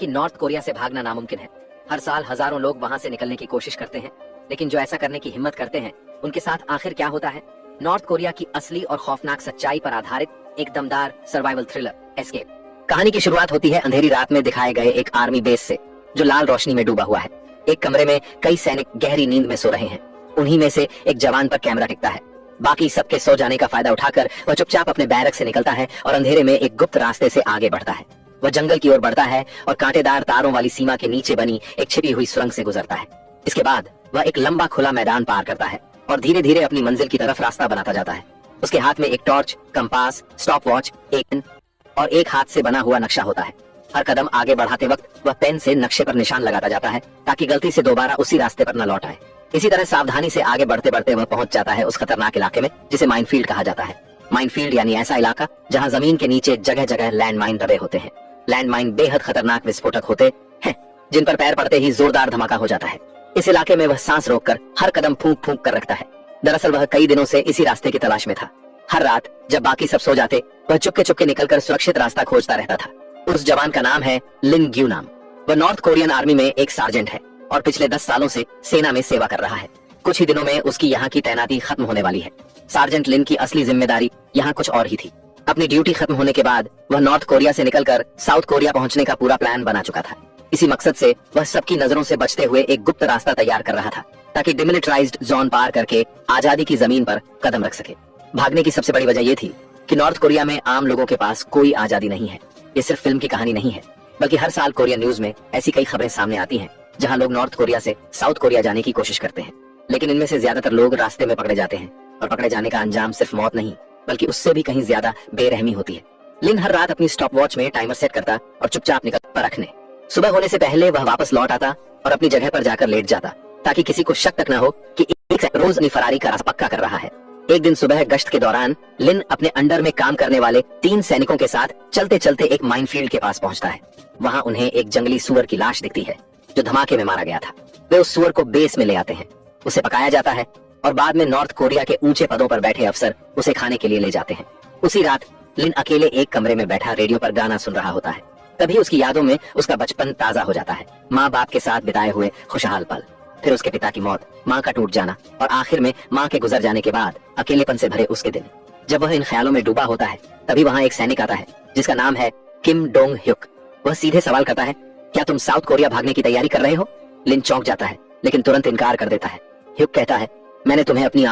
कि north Korea से भागना नामुमकिन है। हर साल हजारों लोग वहां से निकलने की कोशिश करते हैं, लेकिन जो ऐसा करने की हिम्मत करते हैं उनके साथ आखिर क्या होता है? नॉर्थ कोरिया की असली और खौफनाक सच्चाई पर आधारित एक दमदार सर्वाइवल थ्रिलर एस्केप। कहानी की शुरुआत होती है अंधेरी रात में दिखाए गए एक आर्मी बेस से, जो लाल रोशनी में डूबा हुआ है। एक कमरे में कई सैनिक गहरी नींद में सो रहे हैं। उन्हीं में से एक जवान पर कैमरा टिकता है। बाकी सबके सो जाने का फायदा उठाकर वह चुपचाप अपने बैरक से निकलता है और अंधेरे में एक गुप्त रास्ते से आगे बढ़ता है। वह जंगल की ओर बढ़ता है और कांटेदार तारों वाली सीमा के नीचे बनी एक छिपी हुई सुरंग से गुजरता है। इसके बाद वह एक लंबा खुला मैदान पार करता है और धीरे धीरे अपनी मंजिल की तरफ रास्ता बनाता जाता है। उसके हाथ में एक टॉर्च, कंपास, स्टॉप वॉच, एक पेन और एक हाथ से बना हुआ नक्शा होता है। हर कदम आगे बढ़ाते वक्त वह पेन से नक्शे पर निशान लगाता जाता है ताकि गलती से दोबारा उसी रास्ते पर न लौट आए। इसी तरह सावधानी से आगे बढ़ते बढ़ते वह पहुंच जाता है उस खतरनाक इलाके में जिसे माइनफील्ड कहा जाता है। माइनफील्ड यानी ऐसा इलाका जहां जमीन के नीचे जगह जगह लैंडमाइन दबे होते हैं। लैंडमाइन बेहद खतरनाक विस्फोटक होते हैं जिन पर पैर पड़ते ही जोरदार धमाका हो जाता है। इस इलाके में वह सांस रोककर हर कदम फूंक फूंक कर रखता है। दरअसल वह कई दिनों से इसी रास्ते की तलाश में था। हर रात जब बाकी सब सो जाते वह चुपके चुपके निकलकर सुरक्षित रास्ता खोजता रहता था। उस जवान का नाम है लिन ग्यू नाम। वह नॉर्थ कोरियन आर्मी में एक सार्जेंट है और पिछले 10 सालों से सेना में सेवा कर रहा है। कुछ ही दिनों में उसकी यहाँ की तैनाती खत्म होने वाली है। सार्जेंट लिन की असली जिम्मेदारी यहाँ कुछ और ही थी। अपनी ड्यूटी खत्म होने के बाद वह नॉर्थ कोरिया से निकलकर साउथ कोरिया पहुंचने का पूरा प्लान बना चुका था। इसी मकसद से वह सबकी नजरों से बचते हुए एक गुप्त रास्ता तैयार कर रहा था ताकि डिमिलिटराइज्ड जोन पार करके आजादी की जमीन पर कदम रख सके। भागने की सबसे बड़ी वजह यह थी कि नॉर्थ कोरिया में आम लोगों के पास कोई आजादी नहीं है। ये सिर्फ फिल्म की कहानी नहीं है, बल्कि हर साल कोरियन न्यूज में ऐसी कई खबरें सामने आती हैं जहां लोग नॉर्थ कोरिया से साउथ कोरिया जाने की कोशिश करते हैं, लेकिन इनमें से ज्यादातर लोग रास्ते में पकड़े जाते हैं और पकड़े जाने का अंजाम सिर्फ मौत नहीं बल्कि उससे भी कहीं ज्यादा बेरहमी होती है। लिन हर रात अपनी स्टॉप वॉच में टाइमर सेट करता और चुपचाप निकलता रखने। सुबह होने से पहले वह वापस लौट आता और अपनी जगह पर जाकर लेट जाता ताकि किसी को शक तक न हो कि एक रोज अपनी फरारी का रास्ता पक्का कर रहा है। एक दिन सुबह गश्त के दौरान लिन अपने अंडर में काम करने वाले 3 सैनिकों के साथ चलते चलते एक माइनफील्ड के पास पहुंचता है। वहां उन्हें एक जंगली सुअर की लाश दिखती है जो धमाके में मारा गया था। वे उस सुअर को बेस में ले आते हैं, उसे पकाया जाता है और बाद में नॉर्थ कोरिया के ऊंचे पदों पर बैठे अफसर उसे खाने के लिए ले जाते हैं। उसी रात लिन अकेले एक कमरे में बैठा रेडियो पर गाना सुन रहा होता है। तभी उसकी यादों में उसका बचपन ताजा हो जाता है। माँ बाप के साथ बिताए हुए खुशहाल पल, फिर उसके पिता की मौत, माँ का टूट जाना और आखिर में माँ के गुजर जाने के बाद अकेलेपन से भरे उसके दिन। जब वह इन ख्यालों में डूबा होता है तभी वहाँ एक सैनिक आता है जिसका नाम है किम डोंग ह्युक। वह सीधे सवाल करता है, क्या तुम साउथ कोरिया भागने की तैयारी कर रहे हो? लिन चौंक जाता है लेकिन तुरंत इनकार कर देता है। ह्युक कहता है, मैंने तुम्हें अपनी